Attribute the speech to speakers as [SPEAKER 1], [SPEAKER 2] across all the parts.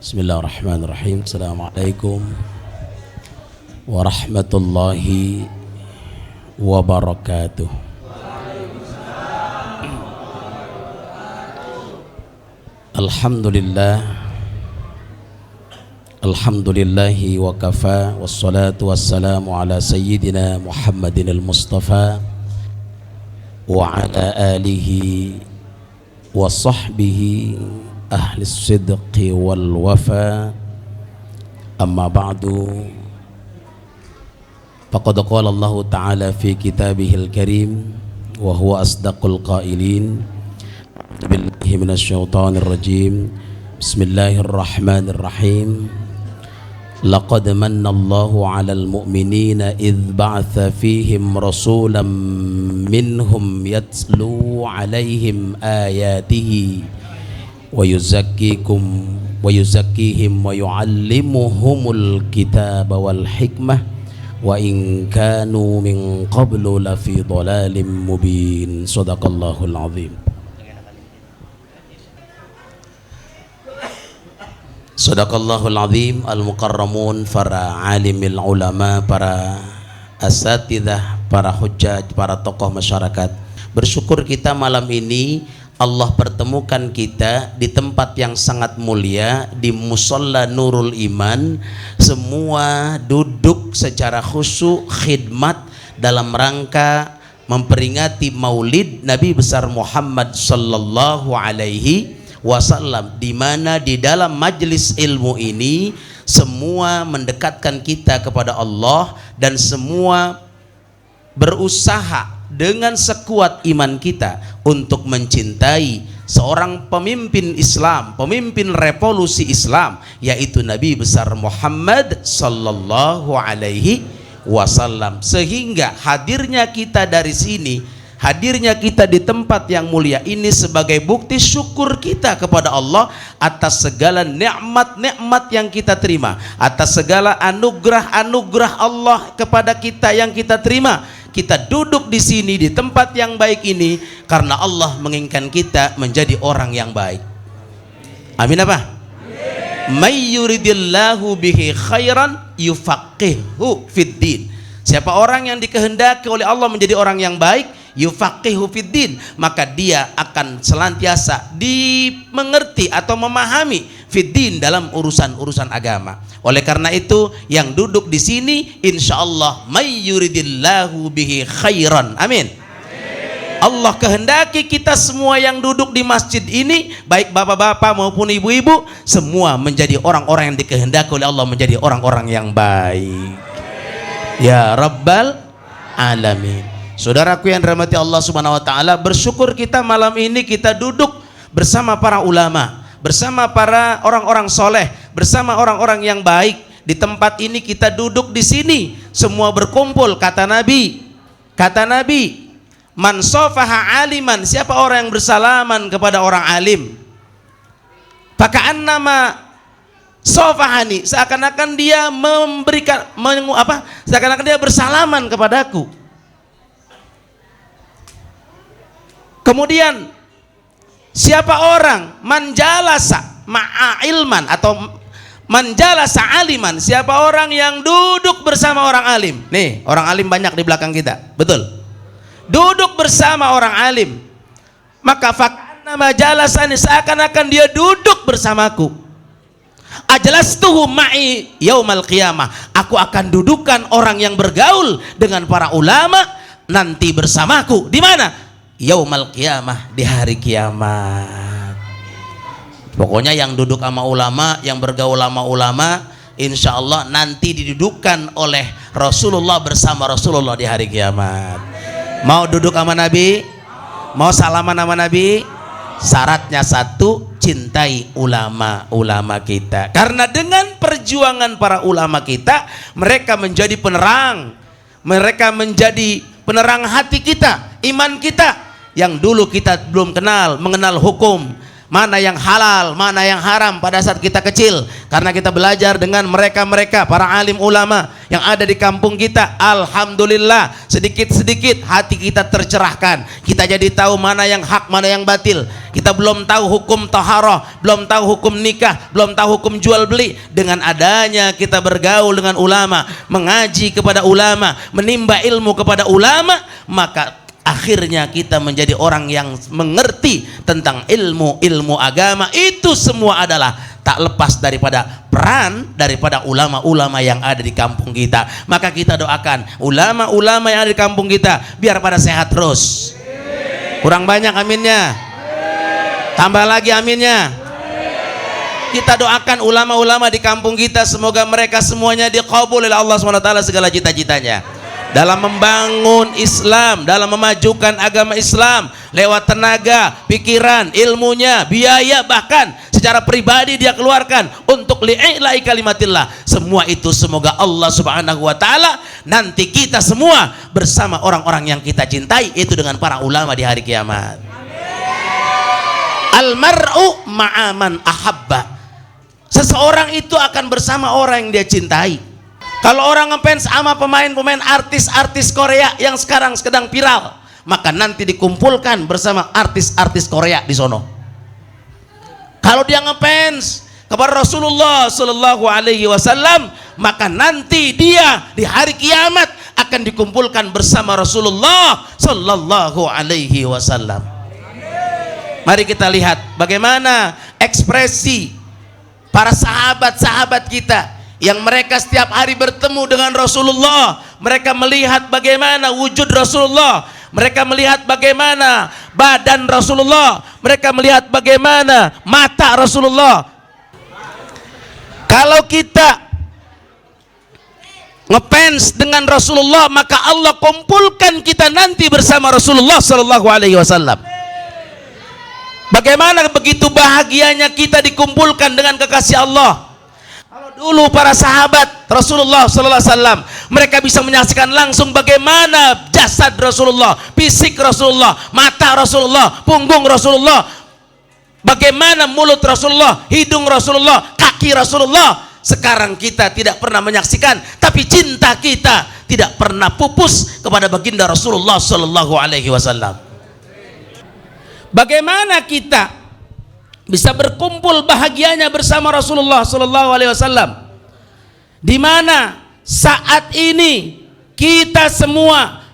[SPEAKER 1] Bismillahirrahmanirrahim. Assalamualaikum warahmatullahi wabarakatuh. Alhamdulillahi wa kafa, wassalatu wassalamu ala sayyidina Muhammadin al-Mustafa wa ala alihi wa sahbihi ahli sidqi wal wafa. Amma ba'du, faqad qala Allah ta'ala fi kitabihil karim wa huwa asdaqul qailin. Billahi minasyaitonir rajim. Bismillahirrahmanirrahim. Laqad manna Allahu 'alal mu'minina idh ba'atha fihim rasulan minhum yatlu 'alaihim ayatihi wa yuzakkihim wa yu'allimuhumul kitaba wal hikmah wa in kanu min qablu lafi dhalalin mubin. Shadaqallahul azim. Shadaqallahul azim. Al-mukarramun, para alimil ulama, para asatidzah, para hujjaj, para tokoh masyarakat, bersyukur kita malam ini Allah pertemukan kita di tempat yang sangat mulia, di Musholla Nurul Iman. Semua duduk secara khusyuk khidmat dalam rangka memperingati Maulid Nabi besar Muhammad sallallahu alaihi wasallam, di mana di dalam majelis ilmu ini semua mendekatkan kita kepada Allah dan semua berusaha dengan sekuat iman kita untuk mencintai seorang pemimpin Islam, pemimpin revolusi Islam, yaitu Nabi besar Muhammad sallallahu alaihi wasallam. Sehingga hadirnya kita dari sini, hadirnya kita di tempat yang mulia ini sebagai bukti syukur kita kepada Allah atas segala nikmat-nikmat yang kita terima, atas segala anugerah-anugerah Allah kepada kita yang kita terima. Kita duduk di sini di tempat yang baik ini karena Allah menginginkan kita menjadi orang yang baik. Amin apa? May yuridillahu bihi khairan yufaqihu fiddin. Siapa orang yang dikehendaki oleh Allah menjadi orang yang baik, yufaqihu fiddin, maka dia akan senantiasa dimengerti atau memahami fiddin, dalam urusan-urusan agama. Oleh karena itu yang duduk di sini insyaallah may yuridillahu bihi khairan. Amin. Allah kehendaki kita semua yang duduk di masjid ini, baik bapak-bapak maupun ibu-ibu, semua menjadi orang-orang yang dikehendaki oleh Allah menjadi orang-orang yang baik. Ya Rabbal Alamin. Saudaraku yang dirahmati Allah Subhanahu wa taala, bersyukur kita malam ini kita duduk bersama para ulama, bersama para orang-orang soleh, bersama orang-orang yang baik. Di tempat ini kita duduk di sini, semua berkumpul. Kata Nabi, man sofaha aliman, siapa orang yang bersalaman kepada orang alim, faka'annama sofahani, seakan-akan dia memberikan seakan-akan dia bersalaman kepadaku. Kemudian siapa orang manjalasa ma'a ilman atau manjalasa aliman, siapa orang yang duduk bersama orang alim. Nih, orang alim banyak di belakang kita, betul, duduk bersama orang alim, maka fakannama jalasani, seakan-akan dia duduk bersamaku. Ajlastuhu ma'i yaumal qiyamah, aku akan dudukan orang yang bergaul dengan para ulama nanti bersamaku. Di mana? Yaumal qiyamah, di hari kiamat. Pokoknya yang duduk sama ulama, yang bergaul sama ulama, insya Allah nanti didudukkan oleh Rasulullah bersama Rasulullah di hari kiamat. Mau duduk sama Nabi? Mau salaman sama Nabi? Syaratnya satu, cintai ulama-ulama kita. Karena dengan perjuangan para ulama kita, mereka menjadi penerang, mereka menjadi penerang hati kita, iman kita yang dulu kita belum mengenal hukum, mana yang halal, mana yang haram pada saat kita kecil, karena kita belajar dengan mereka-mereka para alim ulama yang ada di kampung kita. Alhamdulillah, sedikit-sedikit hati kita tercerahkan, kita jadi tahu mana yang hak, mana yang batil. Kita belum tahu hukum taharah, belum tahu hukum nikah, belum tahu hukum jual beli. Dengan adanya kita bergaul dengan ulama, mengaji kepada ulama, menimba ilmu kepada ulama, maka akhirnya kita menjadi orang yang mengerti tentang ilmu agama. Itu semua adalah tak lepas daripada peran daripada ulama-ulama yang ada di kampung kita. Maka kita doakan ulama-ulama yang ada di kampung kita biar pada sehat terus. Kurang banyak aminnya, tambah lagi aminnya. Kita doakan ulama-ulama di kampung kita, semoga mereka semuanya diqabul oleh Allah SWT segala cita-citanya dalam membangun Islam, dalam memajukan agama Islam lewat tenaga, pikiran, ilmunya, biaya, bahkan secara pribadi dia keluarkan untuk li'i'la'i kalimatillah. Semua itu semoga Allah Subhanahu wa taala nanti kita semua bersama orang-orang yang kita cintai, itu dengan para ulama di hari kiamat. Al-mar'u ma'aman ahabba. Seseorang itu akan bersama orang yang dia cintai. Kalau orang ngefans sama pemain-pemain artis-artis Korea yang sekarang sedang viral, maka nanti dikumpulkan bersama artis-artis Korea di sono. Kalau dia ngefans kepada Rasulullah Sallallahu Alaihi Wasallam, maka nanti dia di hari kiamat akan dikumpulkan bersama Rasulullah Sallallahu Alaihi Wasallam. Mari kita lihat bagaimana ekspresi para sahabat-sahabat kita yang mereka setiap hari bertemu dengan Rasulullah. Mereka melihat bagaimana wujud Rasulullah, mereka melihat bagaimana badan Rasulullah, mereka melihat bagaimana mata Rasulullah. Kalau kita ngefans dengan Rasulullah, maka Allah kumpulkan kita nanti bersama Rasulullah Sallallahu Alaihi Wasallam. Bagaimana begitu bahagianya kita dikumpulkan dengan kekasih Allah. Dulu para sahabat Rasulullah Sallallahu Alaihi Wasallam, mereka bisa menyaksikan langsung bagaimana jasad Rasulullah, fisik Rasulullah, mata Rasulullah, punggung Rasulullah, bagaimana mulut Rasulullah, hidung Rasulullah, kaki Rasulullah. Sekarang kita tidak pernah menyaksikan, tapi cinta kita tidak pernah pupus kepada baginda Rasulullah Sallallahu Alaihi Wasallam. Bagaimana kita bisa berkumpul bahagianya bersama Rasulullah Sallallahu Alaihi Wasallam, di mana saat ini kita semua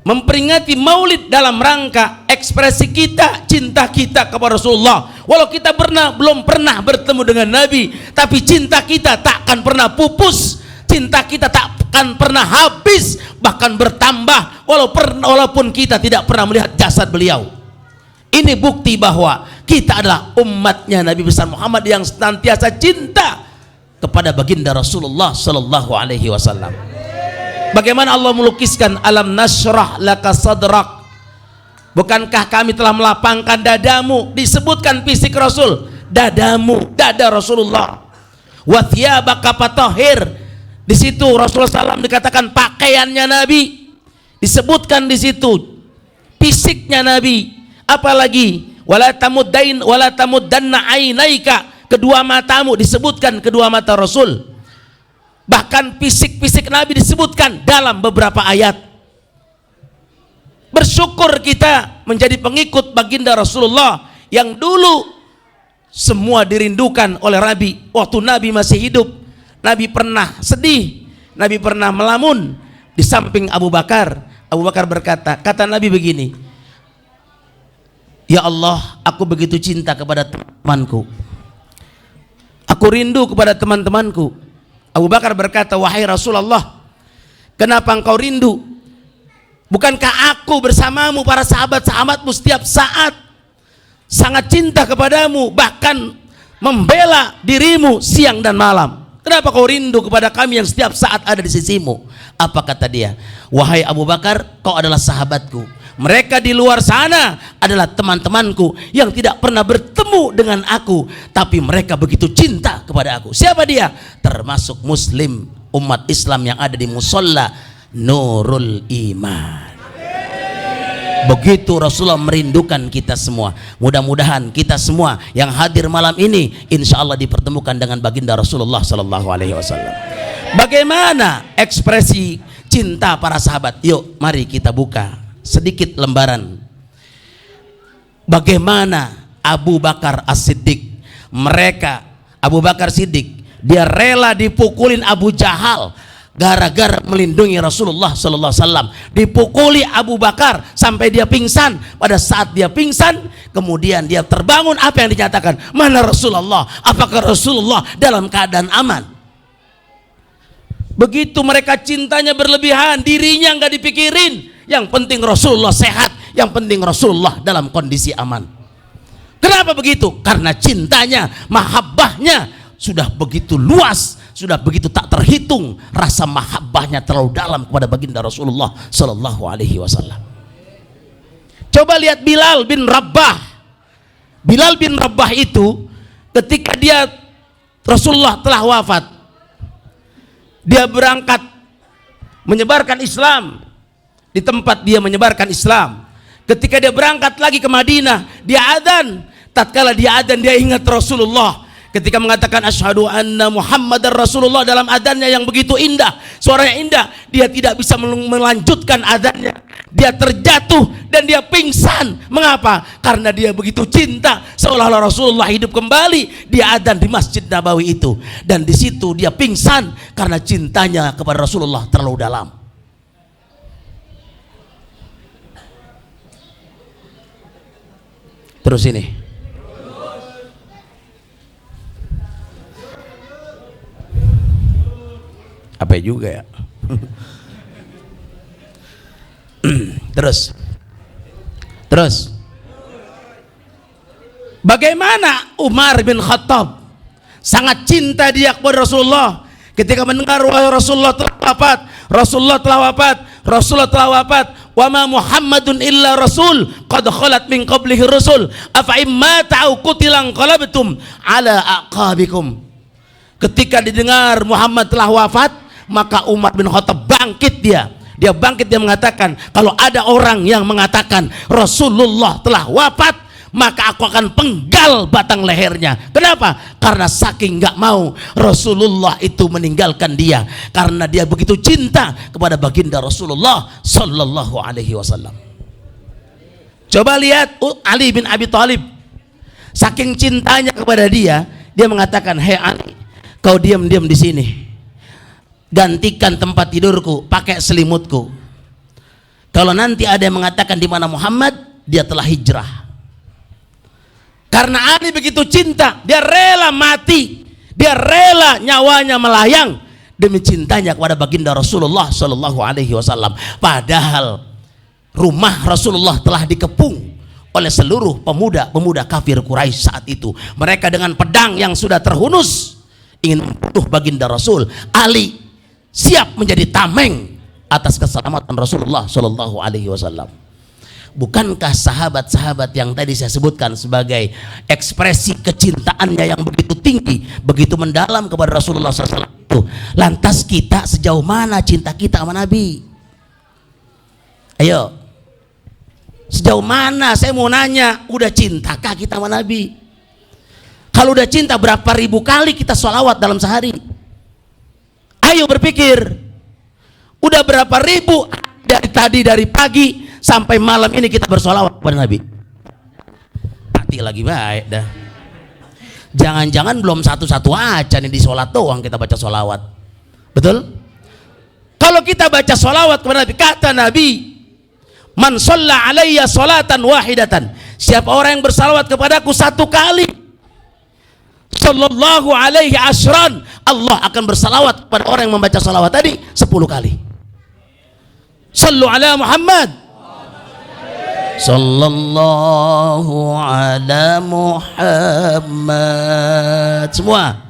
[SPEAKER 1] memperingati Maulid dalam rangka ekspresi kita, cinta kita kepada Rasulullah. Walau kita belum pernah bertemu dengan Nabi, tapi cinta kita tak akan pernah pupus, cinta kita tak akan pernah habis, bahkan bertambah walaupun kita tidak pernah melihat jasad beliau. Ini bukti bahwa kita adalah umatnya Nabi besar Muhammad yang senantiasa cinta kepada baginda Rasulullah Sallallahu Alaihi Wasallam. Bagaimana Allah melukiskan alam nashrah laka sadrak, bukankah kami telah melapangkan dadamu, disebutkan fisik Rasul, dadamu, dada Rasulullah. Wa thiyabaka fatahhir, di situ Rasulullah SAW dikatakan pakaiannya Nabi, disebutkan di situ fisiknya Nabi. Apalagi wala tamuddanna ainaika, kedua matamu, disebutkan kedua mata Rasul. Bahkan fisik-fisik Nabi disebutkan dalam beberapa ayat. Bersyukur kita menjadi pengikut baginda Rasulullah yang dulu semua dirindukan oleh Nabi. Waktu Nabi masih hidup, Nabi pernah sedih, Nabi pernah melamun di samping Abu Bakar. Abu Bakar berkata, kata Nabi begini, ya Allah, aku begitu cinta kepada temanku, aku rindu kepada teman-temanku. Abu Bakar berkata, wahai Rasulullah, kenapa engkau rindu? Bukankah aku bersamamu, para sahabat-sahabatmu setiap saat sangat cinta kepadamu, bahkan membela dirimu siang dan malam. Kenapa kau rindu kepada kami yang setiap saat ada di sisimu? Apa kata dia? Wahai Abu Bakar, kau adalah sahabatku. Mereka di luar sana adalah teman-temanku yang tidak pernah bertemu dengan aku, tapi mereka begitu cinta kepada aku. Siapa dia? Termasuk muslim, umat Islam yang ada di musola Nurul Iman. Begitu Rasulullah merindukan kita semua. Mudah-mudahan kita semua yang hadir malam ini insya Allah dipertemukan dengan baginda Rasulullah Sallallahu Alaihi Wasallam. Bagaimana ekspresi cinta para sahabat? Yuk mari kita buka sedikit lembaran. Bagaimana Abu Bakar As-Siddiq, mereka Abu Bakar Siddiq, dia rela dipukulin Abu Jahal gara-gara melindungi Rasulullah Sallallahu Alaihi Wasallam. Dipukuli Abu Bakar sampai dia pingsan. Pada saat dia pingsan, kemudian dia terbangun. Apa yang dinyatakan? Mana Rasulullah? Apakah Rasulullah dalam keadaan aman? Begitu mereka cintanya berlebihan, dirinya nggak dipikirin. Yang penting Rasulullah sehat, yang penting Rasulullah dalam kondisi aman. Kenapa begitu? Karena cintanya, mahabbahnya sudah begitu luas, sudah begitu tak terhitung. Rasa mahabbahnya terlalu dalam kepada baginda Rasulullah Sallallahu Alaihi Wasallam. Coba lihat Bilal bin Rabah. Bilal bin Rabah itu ketika dia Rasulullah telah wafat, dia berangkat menyebarkan Islam di tempat dia menyebarkan Islam. Ketika dia berangkat lagi ke Madinah, dia adzan. Tatkala dia adzan, dia ingat Rasulullah ketika mengatakan asyhadu anna Muhammadar Rasulullah dalam adzannya yang begitu indah, suaranya indah. Dia tidak bisa melanjutkan adzannya. Dia terjatuh dan dia pingsan. Mengapa? Karena dia begitu cinta, seolah-olah Rasulullah hidup kembali. Dia adzan di Masjid Nabawi itu, dan di situ dia pingsan karena cintanya kepada Rasulullah terlalu dalam. Terus ini apa juga ya? Terus bagaimana Umar bin Khattab sangat cinta dia kepada Rasulullah. Ketika mendengar Rasulullah telah wafat, wa ma Muhammadun illa rasul qad khalat min qablihi rusul afa imma ta'u qutilan qalabtum ala aqabikum. Ketika didengar Muhammad telah wafat, maka Umar bin Khattab bangkit. Dia bangkit, dia mengatakan, kalau ada orang yang mengatakan Rasulullah telah wafat, maka aku akan penggal batang lehernya. Kenapa? Karena saking nggak mau Rasulullah itu meninggalkan dia, karena dia begitu cinta kepada baginda Rasulullah Sallallahu Alaihi Wasallam. Coba lihat Ali bin Abi Thalib, saking cintanya kepada dia, dia mengatakan, hei Ali, kau diam-diam di sini, gantikan tempat tidurku pakai selimutku. Kalau nanti ada yang mengatakan di mana Muhammad, dia telah hijrah. Karena Ali begitu cinta, dia rela mati, dia rela nyawanya melayang demi cintanya kepada baginda Rasulullah Sallallahu Alaihi Wasallam. Padahal rumah Rasulullah telah dikepung oleh seluruh pemuda-pemuda kafir Quraisy saat itu. Mereka dengan pedang yang sudah terhunus ingin membunuh baginda Rasul. Ali siap menjadi tameng atas keselamatan Rasulullah Sallallahu Alaihi Wasallam. Bukankah sahabat-sahabat yang tadi saya sebutkan sebagai ekspresi kecintaannya yang begitu tinggi, begitu mendalam kepada Rasulullah SAW itu? Lantas kita sejauh mana cinta kita sama Nabi? Ayo, sejauh mana? Saya mau nanya, udah cintakah kita sama Nabi? Kalau udah cinta, berapa ribu kali kita sholawat dalam sehari? Ayo berpikir, udah berapa ribu dari pagi sampai malam ini kita bersolawat kepada Nabi? Hati lagi baik dah. Jangan-jangan belum satu-satu aja nih di sholat doang kita baca solawat. Betul? Kalau kita baca solawat kepada Nabi, kata Nabi, man sholla alayya sholatan wahidatan, siapa orang yang bersalawat kepadaku satu kali, sallallahu alaihi ashran, Allah akan bersalawat kepada orang yang membaca salawat tadi 10 kali. Sallu ala Muhammad, sallallahu ala Muhammad. Semua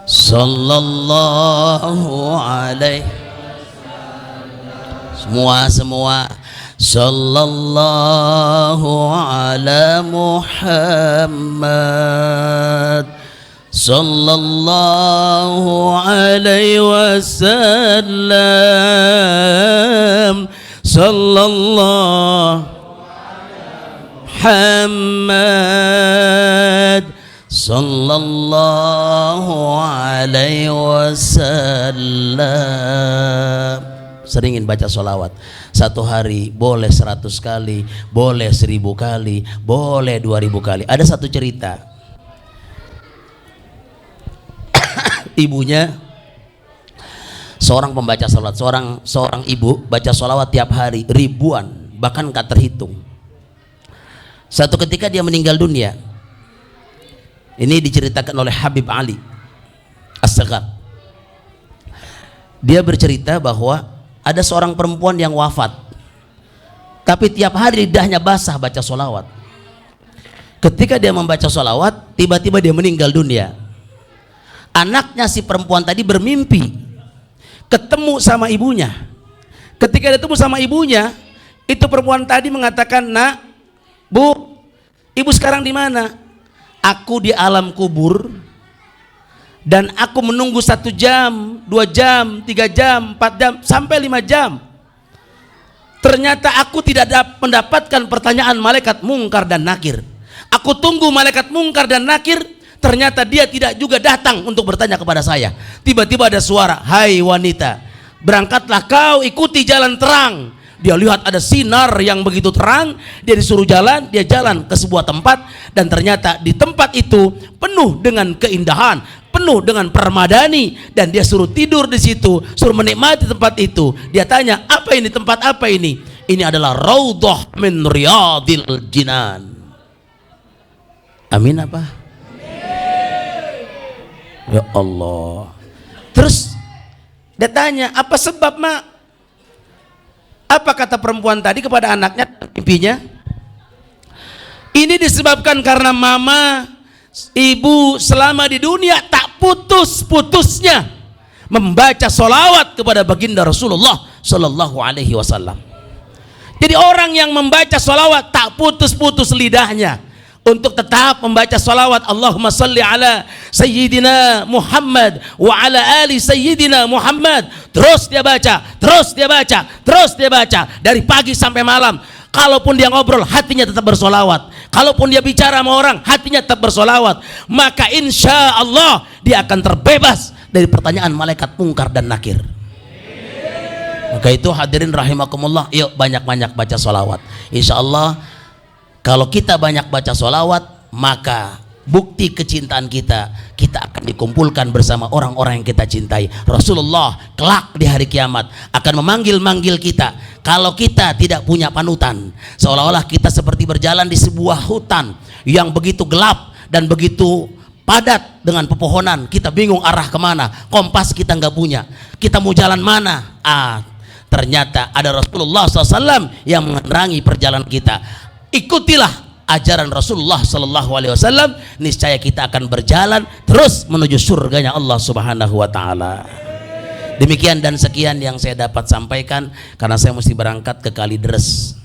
[SPEAKER 1] sallallahu alaihi. Semua sallallahu ala Muhammad sallallahu alaihi wasallam sallallahu Muhammad sallallahu alaihi wasallam. Seringin baca sholawat. Satu hari boleh 100 kali, boleh 1000 kali, boleh 2000 kali. Ada satu cerita, ibunya seorang pembaca sholawat, seorang ibu baca sholawat tiap hari ribuan, bahkan gak terhitung. Satu ketika dia meninggal dunia. Ini diceritakan oleh Habib Ali As-Saghar. Dia bercerita bahwa ada seorang perempuan yang wafat, tapi tiap hari lidahnya basah baca sholawat. Ketika dia membaca sholawat, tiba-tiba dia meninggal dunia. Anaknya si perempuan tadi bermimpi ketemu sama ibunya. Ketika dia ketemu sama ibunya, itu perempuan tadi mengatakan, "Nak, Bu, ibu sekarang di mana?" "Aku di alam kubur dan aku menunggu 1 jam, 2 jam, 3 jam, 4 jam, sampai 5 jam. Ternyata aku tidak mendapatkan pertanyaan malaikat mungkar dan nakir. Aku tunggu malaikat mungkar dan nakir, ternyata dia tidak juga datang untuk bertanya kepada saya. Tiba-tiba ada suara, 'Hai wanita, berangkatlah kau ikuti jalan terang.' Dia lihat ada sinar yang begitu terang, dia disuruh jalan, dia jalan ke sebuah tempat, dan ternyata di tempat itu penuh dengan keindahan, penuh dengan permadani, dan dia suruh tidur di situ, suruh menikmati tempat itu. Dia tanya, 'Apa ini, tempat apa ini?' 'Ini adalah raudhah min riyadil jinan.'" Amin apa? Ya Allah. Terus dia tanya, "Apa sebab, Mak?" Apa kata perempuan tadi kepada anaknya, mimpinya? "Ini disebabkan karena mama, ibu selama di dunia tak putus-putusnya membaca sholawat kepada baginda Rasulullah Sallallahu Alaihi Wasallam." Jadi orang yang membaca sholawat tak putus-putus lidahnya untuk tetap membaca salawat, Allahumma salli ala Sayyidina Muhammad wa ala ali Sayyidina Muhammad. Terus dia baca, terus dia baca, terus dia baca dari pagi sampai malam. Kalaupun dia ngobrol, hatinya tetap bersolawat. Kalaupun dia bicara sama orang, hatinya tetap bersolawat. Maka insya Allah dia akan terbebas dari pertanyaan malaikat mungkar dan nakir. Maka itu hadirin rahimakumullah, yuk banyak-banyak baca solawat. Insya Allah kalau kita banyak baca sholawat, maka bukti kecintaan kita akan dikumpulkan bersama orang-orang yang kita cintai. Rasulullah kelak di hari kiamat akan memanggil-manggil kita. Kalau kita tidak punya panutan, seolah-olah kita seperti berjalan di sebuah hutan yang begitu gelap dan begitu padat dengan pepohonan. Kita bingung arah kemana, kompas kita nggak punya, kita mau jalan mana? Ternyata ada Rasulullah SAW yang menerangi perjalanan kita. Ikutilah ajaran Rasulullah Sallallahu Alaihi Wasallam, niscaya kita akan berjalan terus menuju surganya Allah Subhanahu Wa Taala. Demikian dan sekian yang saya dapat sampaikan, karena saya mesti berangkat ke Kalideres.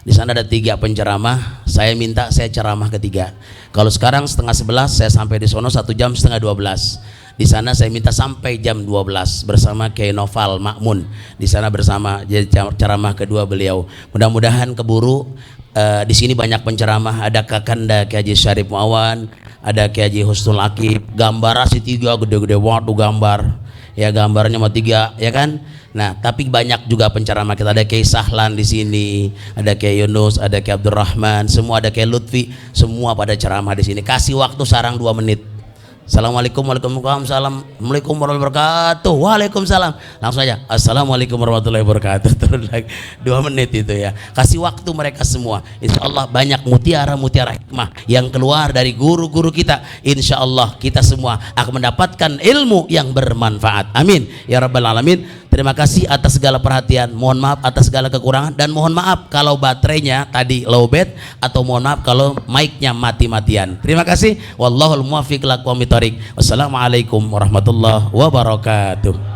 [SPEAKER 1] Di sana ada 3 penceramah. Saya minta saya ceramah ketiga. Kalau sekarang 10:30 saya sampai di sono 1 jam setengah 12. Di sana saya minta sampai jam 12 bersama Kiai Noval Makmun. Di sana bersama jadi ceramah kedua beliau. Mudah-mudahan keburu. Di sini banyak penceramah, ada Kakanda Kiai Haji Syarif Muawan, ada Kiai Haji Husnul Akib, gambar si 3 gede-gede waktu gambar, ya gambarnya mau 3, ya kan? Nah, tapi banyak juga penceramah kita, ada Kiai Sahlan di sini, ada Kiai Yunus, ada Kiai Abdurrahman, semua ada Kiai Lutfi, semua pada ceramah di sini. Kasih waktu sarang 2 menit. Assalamualaikum warahmatullahi wabarakatuh. Waalaikumsalam. Langsung aja. Assalamualaikum warahmatullahi wabarakatuh. Terus lagi 2 menit itu ya. Kasih waktu mereka semua. Insya Allah banyak mutiara-mutiara hikmah yang keluar dari guru-guru kita. Insya Allah kita semua akan mendapatkan ilmu yang bermanfaat. Amin ya rabbal alamin. Terima kasih atas segala perhatian. Mohon maaf atas segala kekurangan, dan mohon maaf kalau baterainya tadi lowbat, atau mohon maaf kalau mic-nya mati-matian. Terima kasih. Wallahul muwaffiq ila aqwamit thoriq. Wassalamualaikum warahmatullahi wabarakatuh.